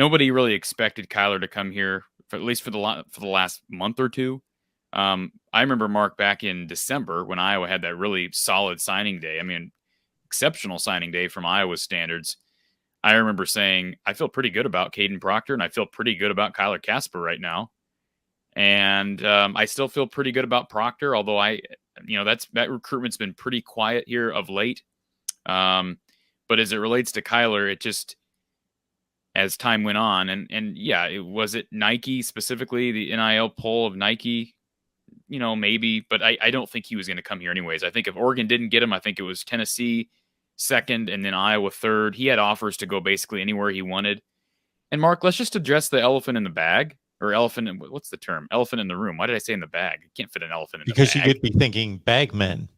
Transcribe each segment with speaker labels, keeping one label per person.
Speaker 1: nobody really expected Kyler to come here, at least for the last month or two. I remember, Mark, back in December when Iowa had that really solid signing day. I mean, exceptional signing day from Iowa standards. I remember saying, I feel pretty good about Caden Proctor, and I feel pretty good about Kyler Casper right now. And I still feel pretty good about Proctor, although that recruitment's been pretty quiet here of late. But as it relates to Kyler, it just, as time went on, and yeah, was it Nike specifically, the NIL poll of Nike? Maybe, but I don't think he was going to come here anyways. I think if Oregon didn't get him, I think it was Tennessee second and then Iowa third. He had offers to go basically anywhere he wanted. And Mark, let's just address the elephant in the bag, or what's the term? Elephant in the room. Why did I say in the bag? You can't fit an elephant in the bag.
Speaker 2: Because you could be thinking bagmen.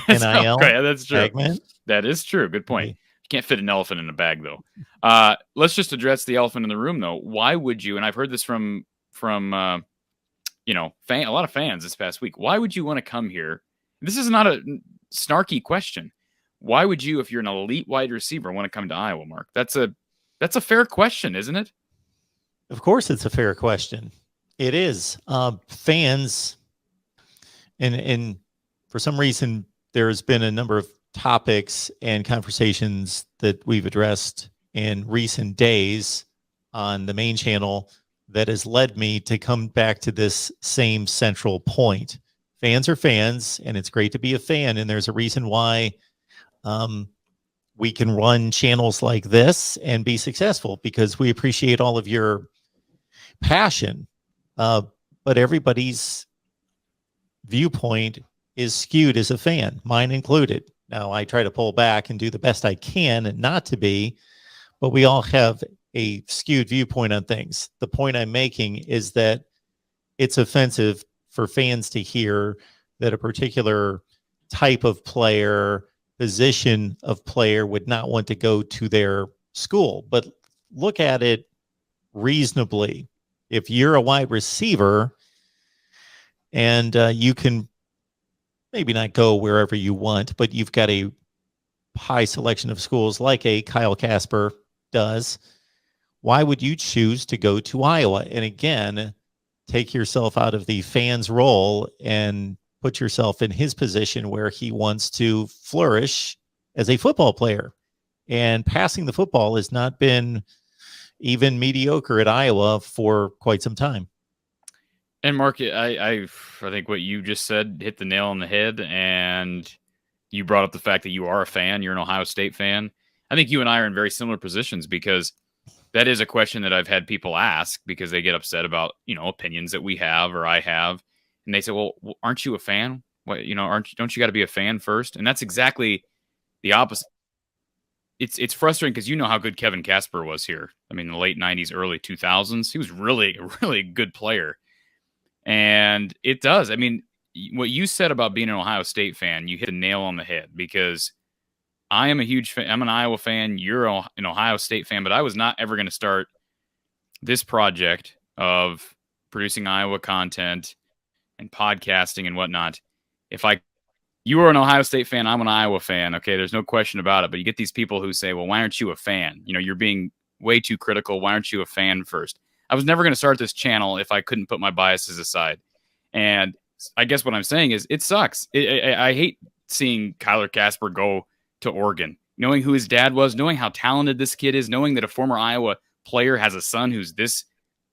Speaker 2: NIL.
Speaker 1: Okay, that's true.
Speaker 2: Bagmen?
Speaker 1: That is true. Good point.
Speaker 2: Okay.
Speaker 1: You can't fit an elephant in a bag, though. Let's just address the elephant in the room, though. Why would you, and I've heard this from a lot of fans this past week. Why would you want to come here? This is not a snarky question. Why would you, if you're an elite wide receiver, want to come to Iowa, Mark? That's a fair question, isn't it?
Speaker 2: Of course, it's a fair question. It is. Fans, and for some reason, there's been a number of topics and conversations that we've addressed in recent days on the main channel that has led me to come back to this same central point. Fans are fans, and it's great to be a fan. And there's a reason why we can run channels like this and be successful, because we appreciate all of your passion. But everybody's viewpoint is skewed as a fan, mine included. Now, I try to pull back and do the best I can and not to be, but we all have a skewed viewpoint on things. The point I'm making is that it's offensive for fans to hear that a particular type of player, position of player would not want to go to their school. But look at it reasonably. If you're a wide receiver and you can maybe not go wherever you want, but you've got a high selection of schools like a Kyle Kasper does, why would you choose to go to Iowa? And again, take yourself out of the fan's role and put yourself in his position where he wants to flourish as a football player. And passing the football has not been even mediocre at Iowa for quite some time.
Speaker 1: And Mark, I think what you just said hit the nail on the head, and you brought up the fact that you are a fan. You're an Ohio State fan. I think you and I are in very similar positions, because that is a question that I've had people ask, because they get upset about, opinions that we have or I have. And they say, well, aren't you a fan? What, don't you got to be a fan first? And that's exactly the opposite. It's frustrating, because you know how good Kevin Casper was here. I mean, in the late 90s, early 2000s, he was really, really good player. And it does. I mean, what you said about being an Ohio State fan, you hit a nail on the head, because I am a huge fan. I'm an Iowa fan. You're an Ohio State fan, but I was not ever going to start this project of producing Iowa content and podcasting and whatnot you are an Ohio State fan, I'm an Iowa fan. Okay, there's no question about it. But you get these people who say, well, why aren't you a fan? You're being way too critical. Why aren't you a fan first? I was never going to start this channel if I couldn't put my biases aside. And I guess what I'm saying is it sucks. I hate seeing Kyler Casper go to Oregon, knowing who his dad was, knowing how talented this kid is, knowing that a former Iowa player has a son who's this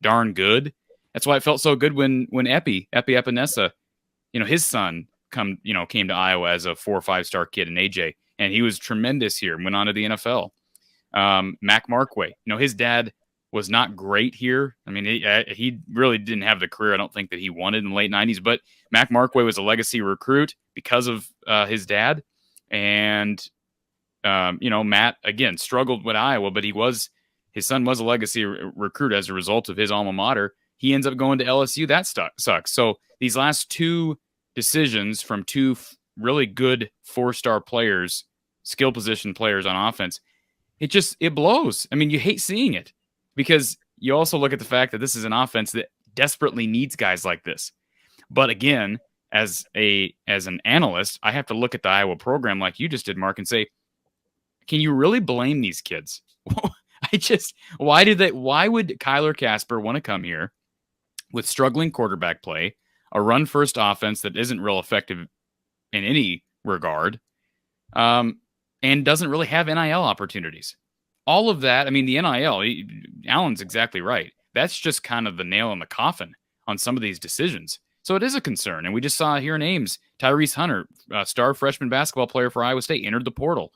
Speaker 1: darn good. That's why it felt so good when Epi Epinesa, his son came to Iowa as a 4 or 5 star kid in AJ, and he was tremendous here and went on to the NFL. Mac Markway, his dad was not great here. I mean, he really didn't have the career I don't think that he wanted in the late 90s, but Mac Markway was a legacy recruit because of his dad. And, Matt, again, struggled with Iowa, but his son was a legacy recruit as a result of his alma mater. He ends up going to LSU. That sucks. So these last 2 decisions from 2 really good 4-star players, skill position players on offense, it blows. I mean, you hate seeing it, because you also look at the fact that this is an offense that desperately needs guys like this. But again, as an analyst, I have to look at the Iowa program like you just did, Mark, and say, can you really blame these kids? why would Kyler Casper want to come here with struggling quarterback play, a run first offense that isn't real effective in any regard, and doesn't really have NIL opportunities? All of that, I mean, the NIL, Alan's exactly right. That's just kind of the nail in the coffin on some of these decisions. So it is a concern. And we just saw here names. Tyrese Hunter, star freshman basketball player for Iowa State, entered the portal.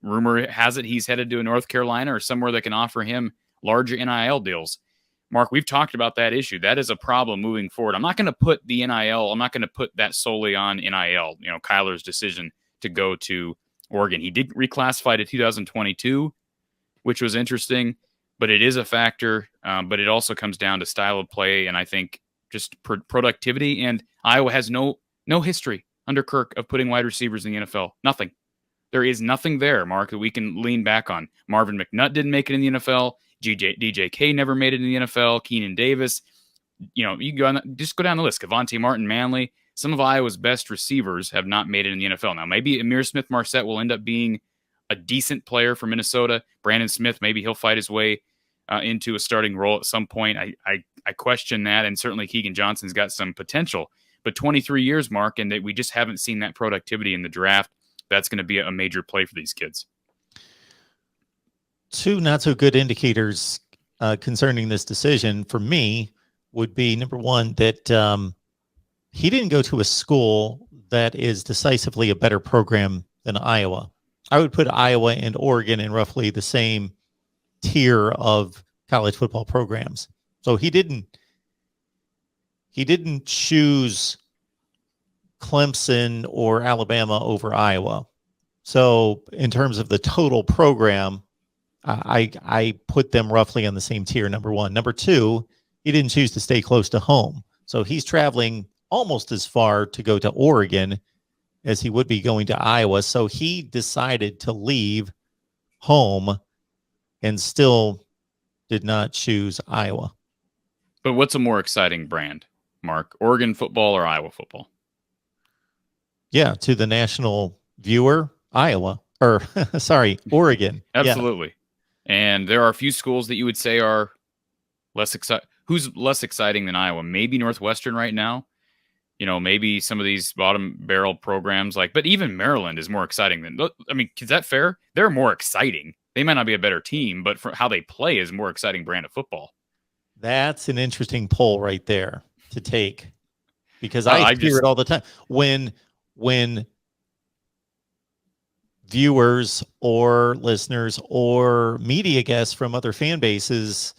Speaker 1: Rumor has it he's headed to North Carolina or somewhere that can offer him larger NIL deals. Mark, we've talked about that issue. That is a problem moving forward. I'm not going to put the NIL, I'm not going to put that solely on NIL, Kyler's decision to go to Oregon. He did reclassify to 2022, which was interesting, but it is a factor. But it also comes down to style of play, and I think just productivity. And Iowa has no history under Kirk of putting wide receivers in the NFL. Nothing. There is nothing there, Mark, that we can lean back on. Marvin McNutt didn't make it in the NFL. DJK never made it in the NFL. Keenan Davis. You just go down the list. Kavonte Martin, Manley. Some of Iowa's best receivers have not made it in the NFL. Now, maybe Amir Smith-Marset will end up being a decent player for Minnesota. Brandon Smith, maybe he'll fight his way into a starting role at some point. I question that, and certainly Keegan Johnson's got some potential. But 23 years, Mark, and we just haven't seen that productivity in the draft. That's going to be a major play for these kids.
Speaker 2: Two not so good indicators concerning this decision for me would be, number one, that he didn't go to a school that is decisively a better program than Iowa. I would put Iowa and Oregon in roughly the same tier of college football programs. So he didn't choose Clemson or Alabama over Iowa. So in terms of the total program, I put them roughly on the same tier, number one. Number two, he didn't choose to stay close to home. So he's traveling almost as far to go to Oregon as he would be going to Iowa. So he decided to leave home and still did not choose Iowa.
Speaker 1: But what's a more exciting brand, Mark? Oregon football or Iowa football?
Speaker 2: Yeah, to the national viewer, Iowa. Or, sorry, Oregon.
Speaker 1: Absolutely. Yeah. And there are a few schools that you would say are less exciting. Who's less exciting than Iowa? Maybe Northwestern right now. Maybe some of these bottom barrel programs but even Maryland is more exciting than, is that fair? They're more exciting. They might not be a better team, but for how they play is a more exciting brand of football.
Speaker 2: That's an interesting poll right there to take, because I hear it all the time. When viewers or listeners or media guests from other fan bases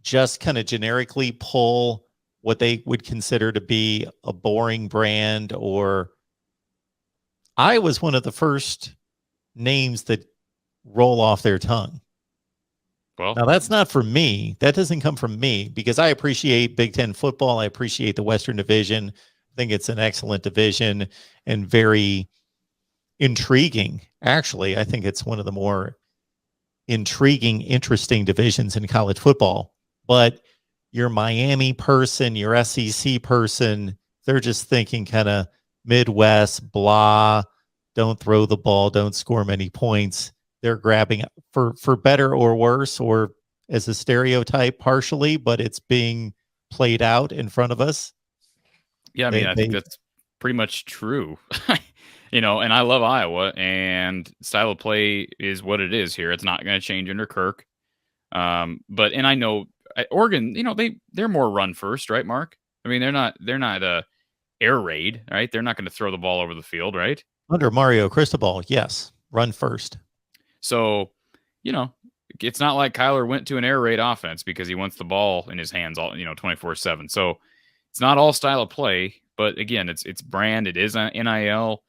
Speaker 2: just kind of generically pull what they would consider to be a boring brand, or I was one of the first names that roll off their tongue.
Speaker 1: Well,
Speaker 2: now that's not from me. That doesn't come from me, because I appreciate Big Ten football. I appreciate the Western Division. I think it's an excellent division and very intriguing. Actually, I think it's one of the more intriguing, interesting divisions in college football. But your Miami person, your SEC person, they're just thinking kind of Midwest, blah, don't throw the ball, don't score many points. They're grabbing for better or worse, or as a stereotype partially, but it's being played out in front of us.
Speaker 1: Yeah, I think that's pretty much true. And I love Iowa, and style of play is what it is here. It's not going to change under Kirk. But I know Oregon, they're more run first, right, Mark? They're not a air raid, right? They're not going to throw the ball over the field, right?
Speaker 2: Under Mario Cristobal, yes, run first.
Speaker 1: So, it's not like Kyler went to an air raid offense because he wants the ball in his hands all 24/7. So it's not all style of play, but again, it's brand. It is an NIL,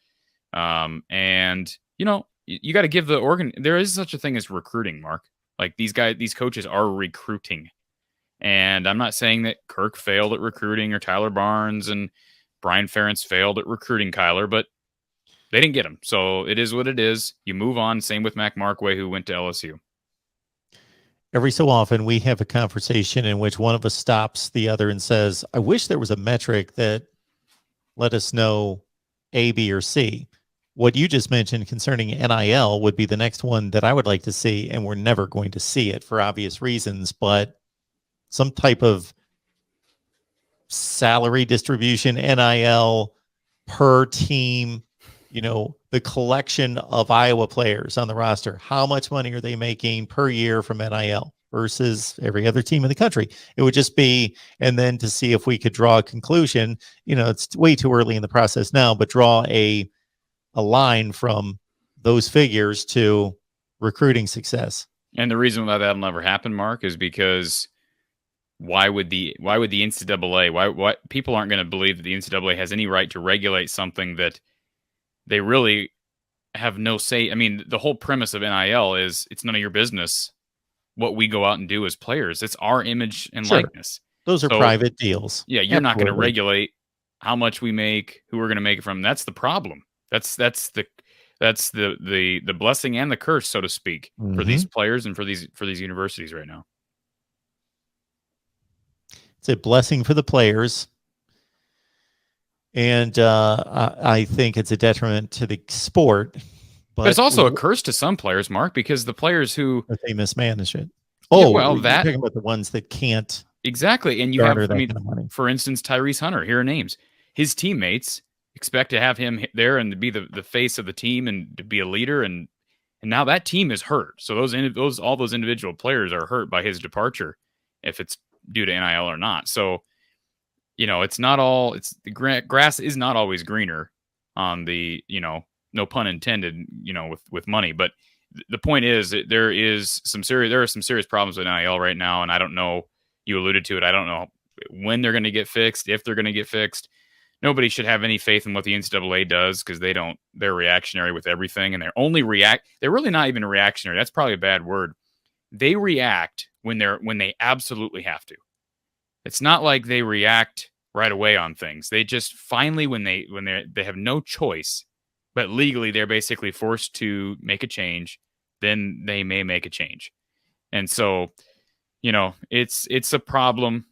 Speaker 1: and you got to give the Oregon. There is such a thing as recruiting, Mark. Like these coaches are recruiting, and I'm not saying that Kirk failed at recruiting or Tyler Barnes and Brian Ferentz failed at recruiting Kyler, but they didn't get him. So it is what it is. You move on. Same with Mac Markway, who went to LSU.
Speaker 2: Every so often we have a conversation in which one of us stops the other and says, I wish there was a metric that let us know A, B, or C. what you just mentioned concerning NIL would be the next one that I would like to see, and we're never going to see it for obvious reasons, but some type of salary distribution, NIL per team, the collection of Iowa players on the roster. How much money are they making per year from NIL versus every other team in the country? It would just be, and then to see if we could draw a conclusion. It's way too early in the process now, but draw a line from those figures to recruiting success.
Speaker 1: And the reason why that'll never happen, Mark, is because why would the NCAA, why people aren't going to believe that the NCAA has any right to regulate something that they really have no say. I mean, the whole premise of NIL is it's none of your business what we go out and do as players. It's our image and likeness.
Speaker 2: Those are private deals.
Speaker 1: Yeah, you're not going to regulate how much we make, who we're going to make it from. That's the problem. That's the blessing and the curse, so to speak, for these players and for these universities right now.
Speaker 2: It's a blessing for the players, and I think it's a detriment to the sport.
Speaker 1: But it's also a curse to some players, Mark, because the players who
Speaker 2: they mismanage it.
Speaker 1: Oh, well, you're
Speaker 2: talking about the ones that can't
Speaker 1: exactly. And you have,
Speaker 2: kind of money.
Speaker 1: For instance, Tyrese Hunter. Here are names. His teammates expect to have him there and to be the face of the team and to be a leader, and now that team is hurt. So all those individual players are hurt by his departure, if it's due to NIL or not. So, it's not all. It's the grass is not always greener on the no pun intended, with money. But the point is that there are some serious problems with NIL right now, and I don't know. You alluded to it. I don't know when they're going to get fixed, if they're going to get fixed. Nobody should have any faith in what the NCAA does because they're reactionary with everything, and they're really not even reactionary. That's probably a bad word. They react when they absolutely have to. It's not like they react right away on things. They just finally, when they have no choice, but legally they're basically forced to make a change, then they may make a change. And so, it's a problem.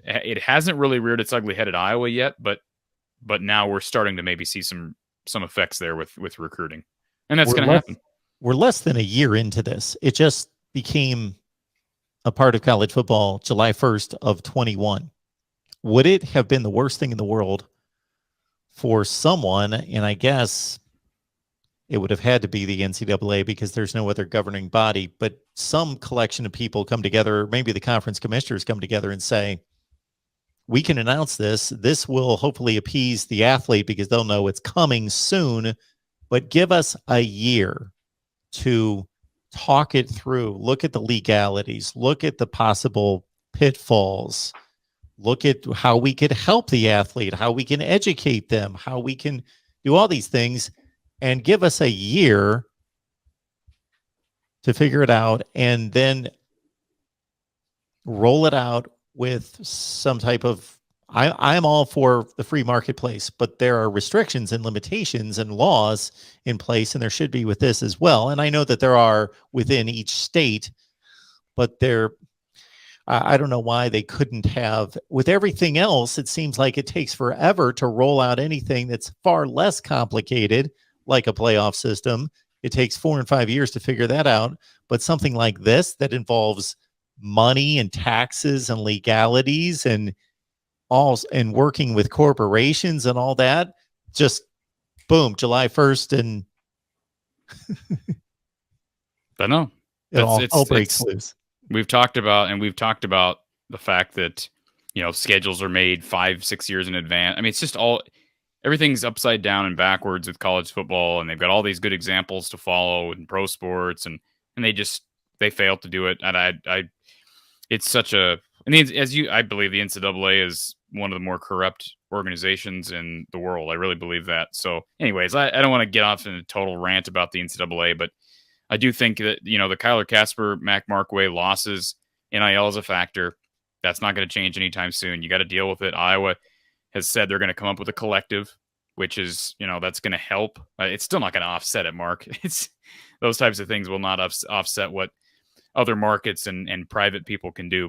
Speaker 1: It hasn't really reared its ugly head at Iowa yet, but now we're starting to maybe see some effects there with recruiting, and that's going to happen.
Speaker 2: We're less than a year into this. It just became a part of college football July 1st of 21. Would it have been the worst thing in the world for someone? And I guess it would have had to be the NCAA because there's no other governing body, but some collection of people come together, maybe the conference commissioners come together and say, we can announce this. This will hopefully appease the athlete because they'll know it's coming soon, but give us a year to talk it through, look at the legalities, look at the possible pitfalls, look at how we could help the athlete, how we can educate them, how we can do all these things, and give us a year to figure it out and then roll it out with some type of, I'm all for the free marketplace, but there are restrictions and limitations and laws in place, and there should be with this as well. And I know that there are within each state, but I don't know why they couldn't have, with everything else, it seems like it takes forever to roll out anything that's far less complicated, like a playoff system. It takes 4 and 5 years to figure that out. But something like this that involves money and taxes and legalities and working with corporations and all that, just boom, July 1st, and
Speaker 1: but no,
Speaker 2: it all breaks loose.
Speaker 1: We've talked about the fact that schedules are made 5-6 years in advance. I mean, it's just everything's upside down and backwards with college football, and they've got all these good examples to follow in pro sports, and they fail to do it. And it's such a, I believe the NCAA is one of the more corrupt organizations in the world. I really believe that. So anyways, I don't want to get off in a total rant about the NCAA, but I do think that, the Kyler Casper, Mac Markway losses, NIL is a factor. That's not going to change anytime soon. You got to deal with it. Iowa has said they're going to come up with a collective, which is, that's going to help. It's still not going to offset it, Mark. It's those types of things will not offset what other markets and private people can do.